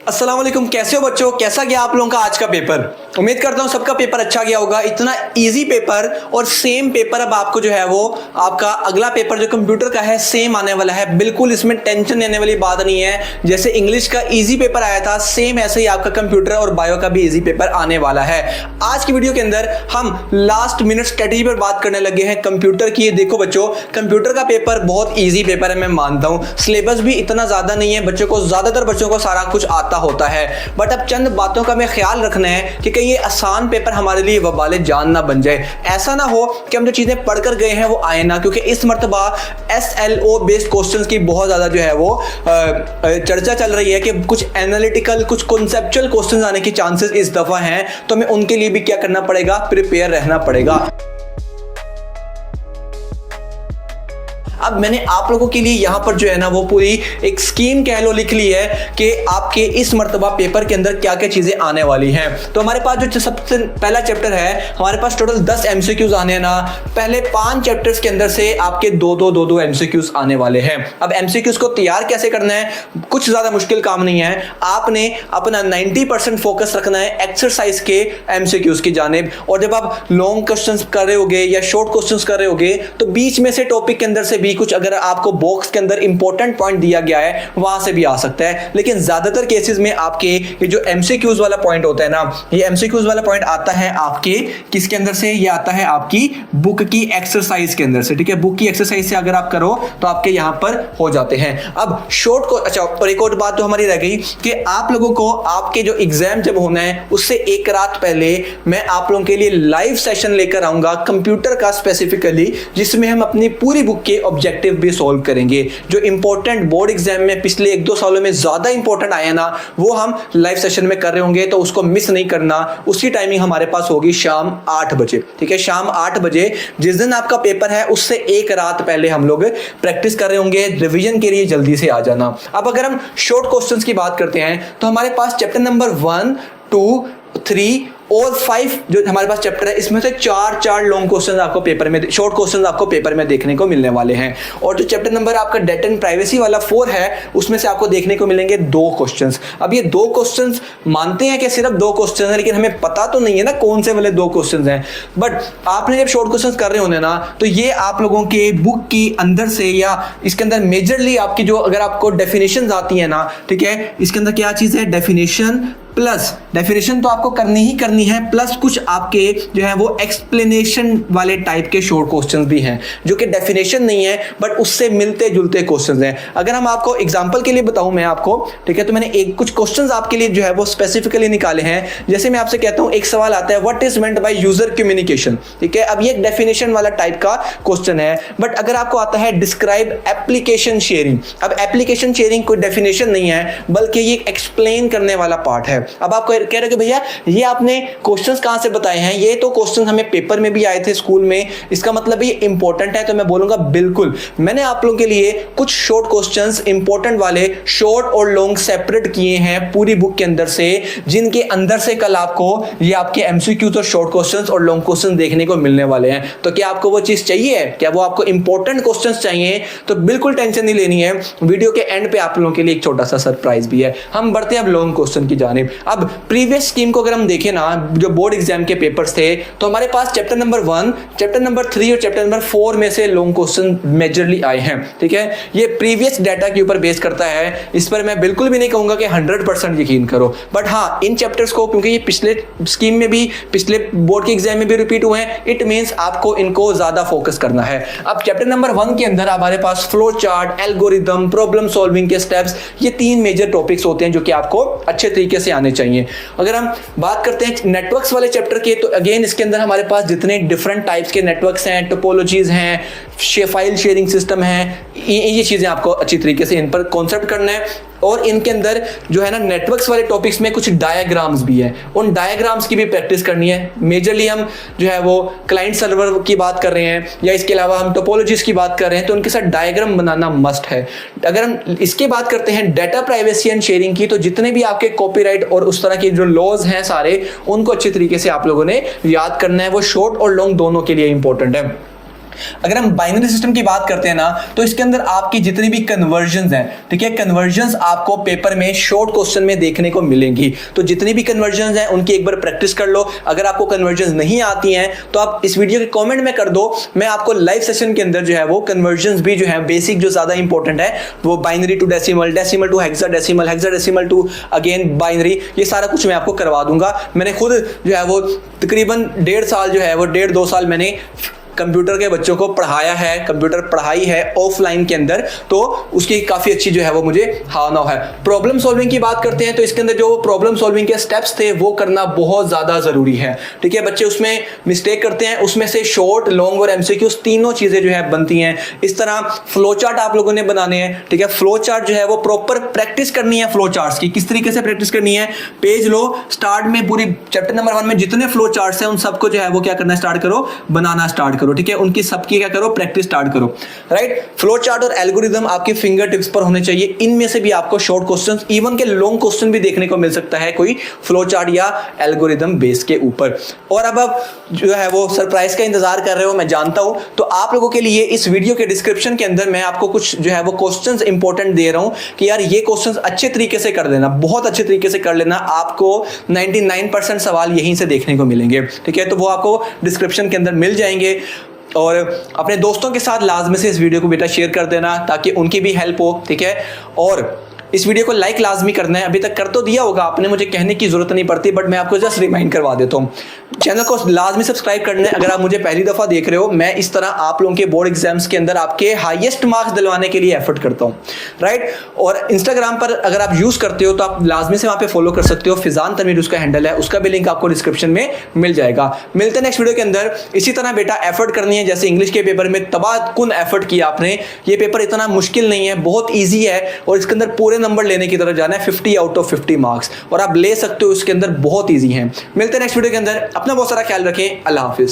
अस्सलाम वालेकुम, कैसे हो बच्चों? कैसा गया आप लोगों का आज का पेपर? उम्मीद करता हूँ सबका पेपर अच्छा गया होगा। इतना इजी पेपर और सेम पेपर अब आपको जो है वो आपका अगला पेपर जो कंप्यूटर का है सेम आने वाला है। बिल्कुल इसमें टेंशन लेने वाली बात नहीं है। जैसे इंग्लिश का इजी पेपर आया था सेम ऐसे ही आपका कंप्यूटर और बायो का भी इजी पेपर आने वाला है। आज की वीडियो के अंदर हम लास्ट मिनट स्ट्रेटेजी पर बात करने लगे हैं कंप्यूटर की। देखो बच्चों, कंप्यूटर का पेपर बहुत ईजी पेपर है, मैं मानता हूँ। सिलेबस भी इतना ज्यादा नहीं है, बच्चों को ज्यादातर बच्चों को सारा कुछ आता होता है। बट अब चंद बातों का हमें ख्याल रखना है कि कहीं ये आसान पेपर हमारे लिए वबाले जान ना बन जाए। ऐसा ना हो कि हम जो चीजें पढ़कर गए हैं वो आए ना, क्योंकि इस मर्तबा SLO बेस्ड क्वेश्चंस की बहुत ज्यादा जो है वो चर्चा चल रही है कि कुछ एनालिटिकल कुछ कॉन्सेप्चुअल क्वेश्चंस आने की चांसेस इस दफा हैं। तो हमें उनके लिए भी क्या करना पड़ेगा, प्रिपेयर रहना पड़ेगा। अब मैंने आप लोगों के लिए यहाँ पर जो है ना वो पूरी एक स्कीम कह लो लिख ली है कि आपके इस मर्तबा पेपर के अंदर क्या क्या चीजें आने वाली हैं। तो हमारे पास जो सबसे पहला चैप्टर है, हमारे पास टोटल 10 MCQs आने हैं ना। पहले 5 चैप्टर्स के अंदर से आपके दो MCQs आने वाले हैं। अब MCQs को तैयार कैसे करना है, कुछ ज्यादा मुश्किल काम नहीं है। आपने अपना 90% फोकस रखना है एक्सरसाइज के MCQs की जानिब। और जब आप लॉन्ग क्वेश्चंस कर रहे होगे या शॉर्ट क्वेश्चंस कर रहे होगे तो बीच में से टॉपिक के अंदर से भी कुछ अगर आपको बॉक्स के अंदर इंपॉर्टेंट पॉइंट दिया गया है वहां से भी आ सकता है। लेकिन ज्यादातर केसेस में आपके ये जो MCQs वाला पॉइंट होता है ना, ये MCQs वाला पॉइंट आता है आपके किसके अंदर से, ये आता है आपकी बुक की एक्सरसाइज के अंदर से। ठीक है, बुक की एक्सरसाइज से अगर आप करो तो आपके यहां पर हो जाते हैं। अब शॉर्ट को अच्छा, और एक और बात तो हमारी रह गई कि आप लोगों को आपके जो एग्जाम जब होना है उससे एक रात पहले मैं आप लोगों के लिए लाइव सेशन लेकर आऊंगा कंप्यूटर का स्पेसिफिकली, जिसमें हम अपनी पूरी बुक के ऑब्जेक्टिव भी सॉल्व करेंगे। जो इंपॉर्टेंट बोर्ड एग्जाम में पिछले 1-2 सालों में ज्यादा इंपॉर्टेंट आया ना, वो हम लाइव सेशन में कर रहे होंगे, तो उसको मिस नहीं करना। उसकी टाइमिंग हमारे पास होगी शाम 8 बजे। ठीक है, शाम 8 बजे जिस दिन आपका पेपर है उससे एक रात पहले हम लोग प्रैक्टिस कर रहे होंगे। रिवीजन के लिए जल्दी से आ जाना। अब अगर हम शॉर्ट क्वेश्चंस की बात करते हैं तो हमारे पास चैप्टर नंबर 1, 2, 3 और 5 जो हमारे पास चैप्टर है, इसमें से 4 लॉन्ग क्वेश्चंस आपको पेपर में, शॉर्ट क्वेश्चंस आपको पेपर में देखने को मिलने वाले हैं। और जो चैप्टर नंबर आपका डेटा एंड प्राइवेसी वाला 4 है, उसमें से आपको देखने को मिलेंगे 2 क्वेश्चंस। अब ये 2 क्वेश्चंस मानते हैं कि सिर्फ 2 क्वेश्चंस हैं, लेकिन हमें पता तो नहीं है ना कौन से वाले 2 क्वेश्चंस हैं। बट आपने जब शॉर्ट क्वेश्चंस कर रहे होंगे ना, तो ये आप लोगों के बुक की अंदर से या इसके अंदर मेजरली आपकी जो अगर आपको डेफिनेशंस आती है ना, ठीक है, इसके अंदर क्या चीज है, डेफिनेशन तो आपको करनी ही करनी है, प्लस कुछ आपके जो है वो एक्सप्लेनेशन वाले टाइप के शॉर्ट क्वेश्चंस भी हैं जो कि डेफिनेशन नहीं है बट उससे मिलते जुलते क्वेश्चंस हैं। अगर हम आपको एग्जांपल के लिए बताऊं मैं आपको, ठीक है, तो मैंने कुछ क्वेश्चंस आपके लिए जो है वो स्पेसिफिकली निकाले हैं। जैसे मैं आपसे कहता हूं, एक सवाल आता है what is meant by user communication. ठीक है, अब ये एक डेफिनेशन वाला टाइप का क्वेश्चन है। बट अगर आपको आता है डिस्क्राइब एप्लीकेशन शेयरिंग, अब एप्लीकेशन शेयरिंग कोई डेफिनेशन नहीं है बल्कि ये एक्सप्लेन करने वाला पार्ट है। अब आप कह रहे हो कि भैया ये आपने क्वेश्चंस कहां से बताए हैं, ये तो क्वेश्चंस हमें पेपर में भी आए थे स्कूल में, इसका मतलब ये इंपॉर्टेंट है। तो मैं बोलूंगा बिल्कुल, मैंने आप लोगों के लिए कुछ शॉर्ट क्वेश्चंस इंपॉर्टेंट वाले शॉर्ट और लॉन्ग सेपरेट किए हैं पूरी बुक के अंदर से, जिनके अंदर से कल आपको ये आपके MCQs और शॉर्ट क्वेश्चंस और लॉन्ग क्वेश्चंस देखने को मिलने वाले हैं। तो क्या आपको वो चीज चाहिए, क्या वो आपको इंपॉर्टेंट क्वेश्चंस चाहिए, तो बिल्कुल टेंशन नहीं लेनी है। वीडियो के एंड पे आप लोगों के लिए एक छोटा सा सरप्राइज भी है। हम बढ़ते हैं अब लॉन्ग क्वेश्चन की जानिब। अब प्रीवियस स्कीम को अगर हम देखें ना, जो बोर्ड एग्जाम के पेपर्स थे, तो हमारे पास चैप्टर नंबर 1, चैप्टर नंबर 3 और चैप्टर नंबर 4 में से लॉन्ग क्वेश्चन मेजरली आए हैं। ठीक है, ये प्रीवियस डाटा के ऊपर बेस करता है, इस पर मैं बिल्कुल भी नहीं कहूंगा कि 100% यकीन करो। बट हाँ, इन चैप्टर्स को क्योंकि ये पिछले स्कीम में भी, पिछले बोर्ड के एग्जाम में भी रिपीट हुए हैं, इट मींस आपको इनको ज्यादा फोकस करना है। अब चैप्टर नंबर 1 के अंदर हमारे पास flow chart, algorithm, problem solving के स्टेप्स, ये 3 मेजर टॉपिक्स होते हैं जो कि आपको अच्छे तरीके से आने चाहिए। अगर हम बात करते हैं नेटवर्क्स वाले चैप्टर के, तो अगेन इसके अंदर हमारे पास जितने डिफरेंट टाइप्स के नेटवर्क्स हैं, टोपोलॉजीज हैं, फाइल शेयरिंग सिस्टम है, ये चीजें आपको अच्छी तरीके से इन पर कॉन्सेप्ट करना है। और इनके अंदर जो है ना नेटवर्क्स वाले टॉपिक्स में कुछ डायग्राम्स भी है, उन डायग्राम्स की भी प्रैक्टिस करनी है। मेजरली हम जो है वो क्लाइंट सर्वर की बात कर रहे हैं या इसके अलावा हम टोपोलॉजीज की बात कर रहे हैं, तो उनके साथ डायग्राम बनाना मस्ट है। अगर हम इसके बात करते हैं डाटा प्राइवेसी एंड शेयरिंग की, तो जितने भी आपके कॉपीराइट और उस तरह के जो लॉज हैं सारे, उनको अच्छी तरीके से आप लोगों ने याद करना है। वो शॉर्ट और लॉन्ग दोनों के लिए इंपॉर्टेंट है। अगर हम बाइनरी सिस्टम की बात करते हैं ना, तो इसके अंदर आपकी जितनी भी कन्वर्जन्स हैं, ठीक है, कन्वर्जन्स आपको पेपर में शॉर्ट क्वेश्चन में देखने को मिलेंगी। तो जितनी भी कन्वर्जन्स हैं उनकी एक बार प्रैक्टिस कर लो। अगर आपको कन्वर्जन्स नहीं आती हैं तो आप इस वीडियो के कमेंट में कर दो, मैं आपको लाइव सेशन के अंदर जो है वो कन्वर्जन्स भी जो है बेसिक जो ज्यादा इंपॉर्टेंट है, वो binary to decimal, decimal to hexadecimal, hexadecimal to again binary, ये सारा कुछ मैं आपको करवा दूंगा। मैंने खुद जो है वो तकरीबन 1.5 साल जो है वो 1.5-2 साल मैंने कंप्यूटर के बच्चों को पढ़ाया है, कंप्यूटर पढ़ाई है ऑफलाइन के अंदर, तो उसकी काफ़ी अच्छी जो है वो मुझे हाना है। प्रॉब्लम सॉल्विंग की बात करते हैं तो इसके अंदर जो प्रॉब्लम सॉल्विंग के स्टेप्स थे वो करना बहुत ज़्यादा ज़रूरी है, ठीक है। बच्चे उसमें मिस्टेक करते हैं, उसमें से शॉर्ट, लॉन्ग और एमसीक्यूज तीनों चीज़ें जो है बनती हैं। इस तरह फ्लो चार्ट आप लोगों ने बनाने हैं, ठीक है। फ्लो चार्ट जो है वो प्रॉपर प्रैक्टिस करनी है फ्लो चार्ट्स की। किस तरीके से प्रैक्टिस करनी है, पेज लो, स्टार्ट में पूरी चैप्टर नंबर 1 में जितने फ्लो चार्ट्स हैं उन सबको जो है वो क्या करना स्टार्ट करो, बनाना स्टार्ट करो, ठीक है। उनकी सबकी क्या करो, प्रैक्टिस स्टार्ट करो, राइट। फ्लो चार्ट और एल्गोरिदम आपके फिंगर टिप्स पर होने चाहिए। इनमें से भी आपको शॉर्ट क्वेश्चंस, इवन के लॉन्ग क्वेश्चन भी देखने को मिल सकता है कोई फ्लो चार्ट या एल्गोरिदम बेस के ऊपर। और अब आप जो है वो सरप्राइज का इंतजार कर रहे हो, मैं जानता हूं, तो आप लोगों के लिए इस वीडियो के डिस्क्रिप्शन के अंदर मैं आपको कुछ जो है वो क्वेश्चंस इंपॉर्टेंट दे रहा हूं कि यार ये क्वेश्चंस अच्छे तरीके से कर देना, बहुत अच्छे तरीके से कर लेना। आपको 99% सवाल यहीं से देखने को मिलेंगे, ठीक है। तो वो आपको डिस्क्रिप्शन के अंदर मिल जाएंगे। और अपने दोस्तों के साथ लाजमी से इस वीडियो को बेटा शेयर कर देना ताकि उनकी भी हेल्प हो, ठीक है। और इस वीडियो को लाइक लाजमी करना है, अभी तक कर तो दिया होगा आपने, मुझे कहने की जरूरत नहीं पड़ती, बट मैं आपको जस्ट रिमाइंड करवा देता हूँ। चैनल को लाजमी सब्सक्राइब करना है अगर आप मुझे पहली दफ़ा देख रहे हो। मैं इस तरह आप लोगों के बोर्ड एग्जाम्स के अंदर आपके हाईएस्ट मार्क्स दिलवाने के लिए एफर्ट करता हूँ, राइट। और इंस्टाग्राम पर अगर आप यूज़ करते हो तो आप लाजमी से वहाँ पे फॉलो कर सकते हो, फिजान तनवीर उसका हैंडल है, उसका भी लिंक आपको डिस्क्रिप्शन में मिल जाएगा। मिलते हैं नेक्स्ट वीडियो के अंदर। इसी तरह बेटा एफर्ट करनी है, जैसे इंग्लिश के पेपर में तबाहकुन एफर्ट किया आपने। ये पेपर इतना मुश्किल नहीं है, बहुत ईजी है और इसके अंदर पूरे नंबर लेने की तरफ जाना है, 50 आउट ऑफ 50 मार्क्स, और आप ले सकते हो, इसके अंदर बहुत ईजी है। मिलते हैं नेक्स्ट वीडियो के अंदर, अपना बहुत सारा ख्याल रखें, अल्लाह हाफिज।